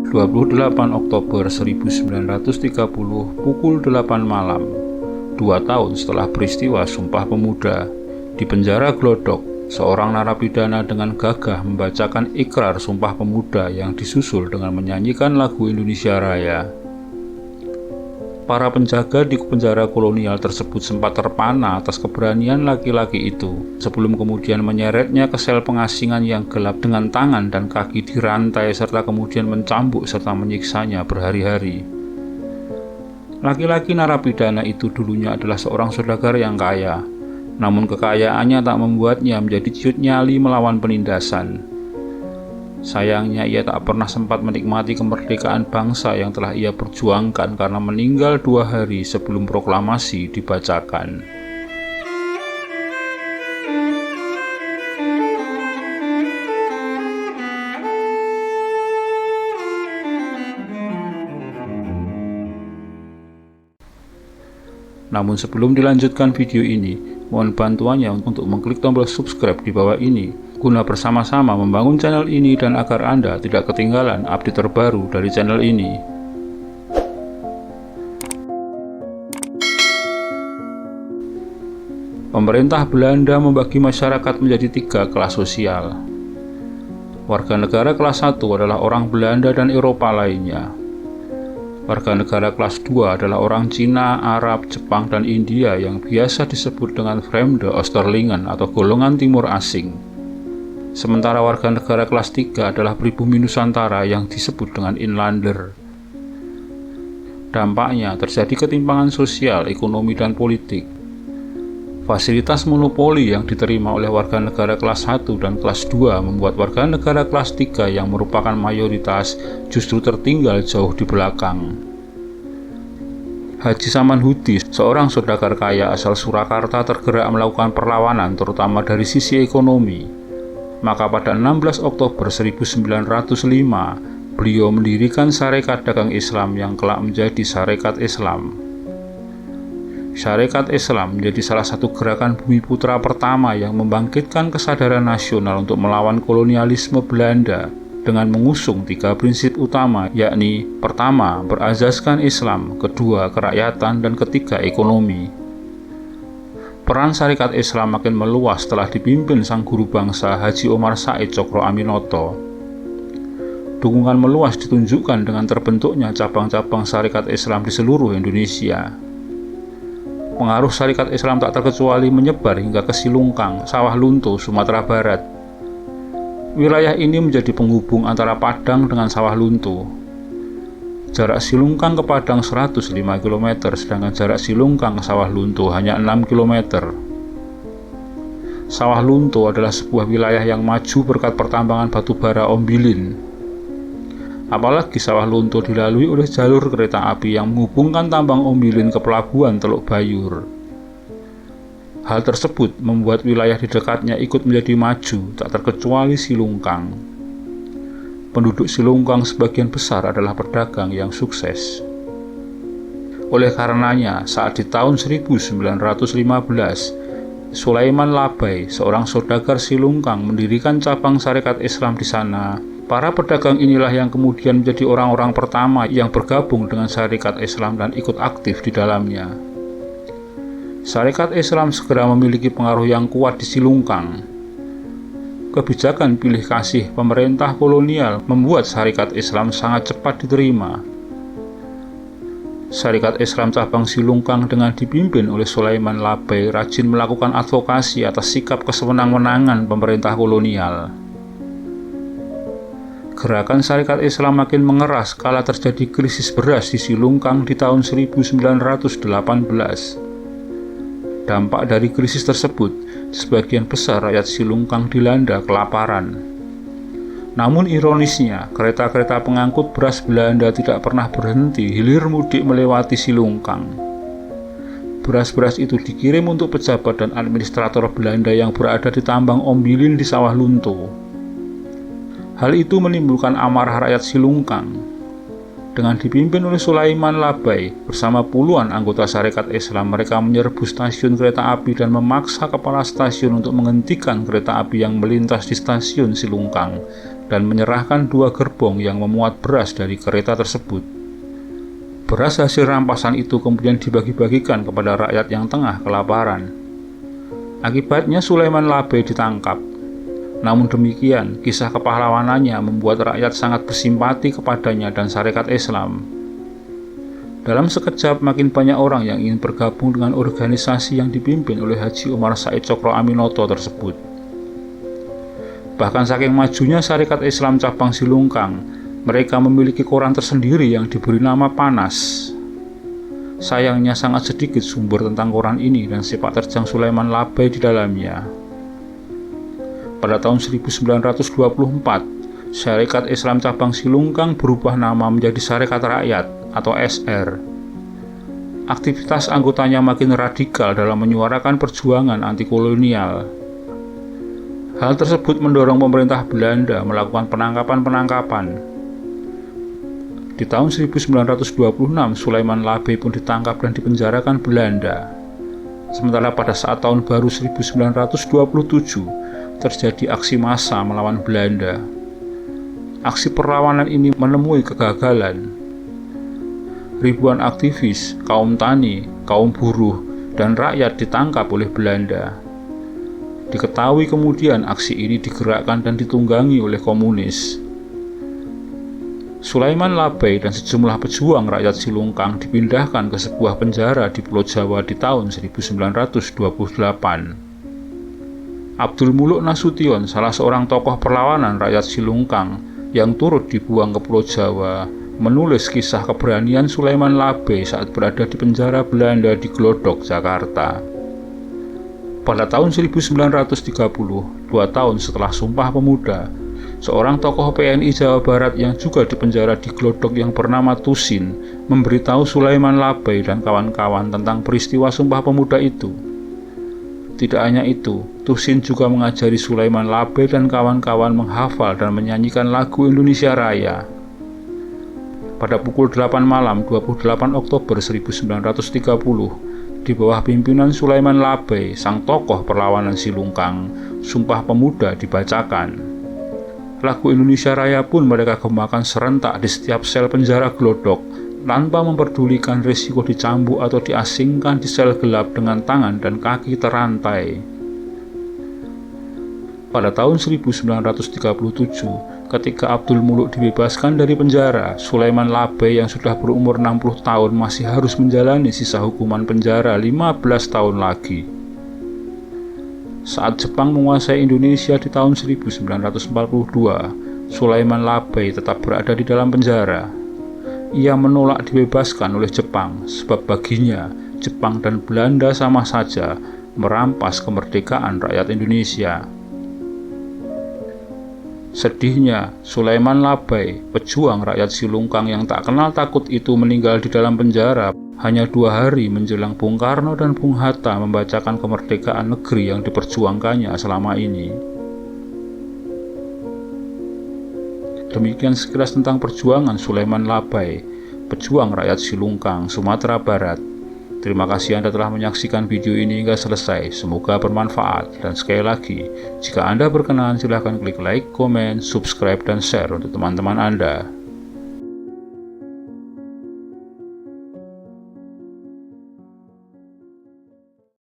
28 Oktober 1930 pukul 8 malam, 2 tahun setelah peristiwa Sumpah Pemuda, di penjara Glodok, seorang narapidana dengan gagah membacakan ikrar Sumpah Pemuda yang disusul dengan menyanyikan lagu Indonesia Raya. Para penjaga di penjara kolonial tersebut sempat terpana atas keberanian laki-laki itu, sebelum kemudian menyeretnya ke sel pengasingan yang gelap dengan tangan dan kaki dirantai serta kemudian mencambuk serta menyiksanya berhari-hari. Laki-laki narapidana itu dulunya adalah seorang saudagar yang kaya, namun kekayaannya tak membuatnya menjadi ciut nyali melawan penindasan. Sayangnya ia tak pernah sempat menikmati kemerdekaan bangsa yang telah ia perjuangkan karena meninggal 2 hari sebelum proklamasi dibacakan. Namun sebelum dilanjutkan video ini, mohon bantuannya untuk mengklik tombol subscribe di bawah ini guna bersama-sama membangun channel ini dan agar Anda tidak ketinggalan update terbaru dari channel ini. Pemerintah Belanda membagi masyarakat menjadi 3 kelas sosial. Warga negara kelas 1 adalah orang Belanda dan Eropa lainnya. Warga negara kelas 2 adalah orang Cina, Arab, Jepang, dan India yang biasa disebut dengan Vreemde Oosterlingen atau golongan timur asing. Sementara warga negara kelas 3 adalah pribumi Nusantara yang disebut dengan Inlander. Dampaknya terjadi ketimpangan sosial, ekonomi, dan politik. Fasilitas monopoli yang diterima oleh warga negara kelas 1 dan kelas 2 membuat warga negara kelas 3 yang merupakan mayoritas justru tertinggal jauh di belakang. Haji Saman Hudi, seorang saudagar kaya asal Surakarta, tergerak melakukan perlawanan terutama dari sisi ekonomi. Maka pada 16 Oktober 1905, beliau mendirikan Sarekat Dagang Islam yang kelak menjadi Sarekat Islam. Sarekat Islam menjadi salah satu gerakan bumi putra pertama yang membangkitkan kesadaran nasional untuk melawan kolonialisme Belanda dengan mengusung 3 prinsip utama, yakni pertama, berazaskan Islam, kedua, kerakyatan, dan ketiga, ekonomi. Peran Sarekat Islam makin meluas setelah dipimpin sang guru bangsa Haji Omar Said Cokro Aminoto. Dukungan meluas ditunjukkan dengan terbentuknya cabang-cabang Sarekat Islam di seluruh Indonesia. Pengaruh Sarekat Islam tak terkecuali menyebar hingga ke Silungkang, Sawah Lunto, Sumatera Barat. Wilayah ini menjadi penghubung antara Padang dengan Sawah Lunto. Jarak Silungkang ke Padang 105 km, sedangkan jarak Silungkang ke Sawah Lunto hanya 6 km. Sawah Lunto adalah sebuah wilayah yang maju berkat pertambangan batu bara Ombilin. Apalagi Sawah Lunto dilalui oleh jalur kereta api yang menghubungkan tambang Ombilin ke pelabuhan Teluk Bayur. Hal tersebut membuat wilayah di dekatnya ikut menjadi maju, tak terkecuali Silungkang. Penduduk Silungkang sebagian besar adalah pedagang yang sukses. Oleh karenanya, saat di tahun 1915, Sulaiman Labai, seorang saudagar Silungkang, mendirikan cabang Sarekat Islam di sana. Para pedagang inilah yang kemudian menjadi orang-orang pertama yang bergabung dengan Sarekat Islam dan ikut aktif di dalamnya. Sarekat Islam segera memiliki pengaruh yang kuat di Silungkang. Kebijakan pilih kasih pemerintah kolonial membuat Sarekat Islam sangat cepat diterima. Sarekat Islam cabang Silungkang dengan dipimpin oleh Sulaiman Labai rajin melakukan advokasi atas sikap kesewenang-wenangan pemerintah kolonial. Gerakan Sarekat Islam makin mengeras kala terjadi krisis beras di Silungkang di tahun 1918. Dampak dari krisis tersebut, sebagian besar rakyat Silungkang dilanda kelaparan. Namun ironisnya, kereta-kereta pengangkut beras Belanda tidak pernah berhenti hilir mudik melewati Silungkang. Beras-beras itu dikirim untuk pejabat dan administrator Belanda yang berada di tambang Ombilin di Sawah Lunto. Hal itu menimbulkan amarah rakyat Silungkang. Dengan dipimpin oleh Sulaiman Labai bersama puluhan anggota Sarekat Islam, mereka menyerbu stasiun kereta api dan memaksa kepala stasiun untuk menghentikan kereta api yang melintas di stasiun Silungkang dan menyerahkan 2 gerbong yang memuat beras dari kereta tersebut. Beras hasil rampasan itu kemudian dibagi-bagikan kepada rakyat yang tengah kelaparan. Akibatnya Sulaiman Labei ditangkap. Namun demikian, kisah kepahlawanannya membuat rakyat sangat bersimpati kepadanya dan Sarekat Islam. Dalam sekejap, makin banyak orang yang ingin bergabung dengan organisasi yang dipimpin oleh Haji Umar Said Cokro Aminoto tersebut. Bahkan saking majunya Sarekat Islam cabang Silungkang, mereka memiliki koran tersendiri yang diberi nama Panas. Sayangnya sangat sedikit sumber tentang koran ini dan sepak terjang Sulaiman Labei di dalamnya. Pada tahun 1924, Sarekat Islam cabang Silungkang berubah nama menjadi Sarekat Rakyat atau SR. Aktivitas anggotanya makin radikal dalam menyuarakan perjuangan anti kolonial. Hal tersebut mendorong pemerintah Belanda melakukan penangkapan-penangkapan. Di tahun 1926, Sulaiman Labei pun ditangkap dan dipenjarakan Belanda. Sementara pada saat tahun baru 1927, terjadi aksi massa melawan Belanda. Aksi perlawanan ini menemui kegagalan. Ribuan aktivis, kaum tani, kaum buruh, dan rakyat ditangkap oleh Belanda. Diketahui kemudian aksi ini digerakkan dan ditunggangi oleh komunis. Sulaiman Labei dan sejumlah pejuang rakyat Silungkang dipindahkan ke sebuah penjara di Pulau Jawa di tahun 1928. Abdul Muluk Nasution, salah seorang tokoh perlawanan rakyat Silungkang yang turut dibuang ke Pulau Jawa, menulis kisah keberanian Sulaiman Labei saat berada di penjara Belanda di Glodok, Jakarta. Pada tahun 1930, 2 tahun setelah Sumpah Pemuda, seorang tokoh PNI Jawa Barat yang juga dipenjara di Glodok yang bernama Tusin memberitahu Sulaiman Labei dan kawan-kawan tentang peristiwa Sumpah Pemuda itu. Tidak hanya itu, Tusin juga mengajari Sulaiman Labei dan kawan-kawan menghafal dan menyanyikan lagu Indonesia Raya. Pada pukul 8 malam 28 Oktober 1930, di bawah pimpinan Sulaiman Labei, sang tokoh perlawanan Silungkang, Sumpah Pemuda dibacakan. Lagu Indonesia Raya pun mereka gemakan serentak di setiap sel penjara Glodok, tanpa memperdulikan risiko dicambuk atau diasingkan di sel gelap dengan tangan dan kaki terantai. Pada tahun 1937, ketika Abdul Muluk dibebaskan dari penjara, Sulaiman Labei yang sudah berumur 60 tahun masih harus menjalani sisa hukuman penjara 15 tahun lagi. Saat Jepang menguasai Indonesia di tahun 1942, Sulaiman Labei tetap berada di dalam penjara. Ia menolak dibebaskan oleh Jepang, sebab baginya Jepang dan Belanda sama saja merampas kemerdekaan rakyat Indonesia. Sedihnya, Sulaiman Labei, pejuang rakyat Silungkang yang tak kenal takut itu meninggal di dalam penjara hanya 2 hari menjelang Bung Karno dan Bung Hatta membacakan kemerdekaan negeri yang diperjuangkannya selama ini. Demikian sekilas tentang perjuangan Sulaiman Labei, pejuang rakyat Silungkang, Sumatera Barat. Terima kasih Anda telah menyaksikan video ini hingga selesai. Semoga bermanfaat. Dan sekali lagi, jika Anda berkenan, silahkan klik like, komen, subscribe, dan share untuk teman-teman Anda.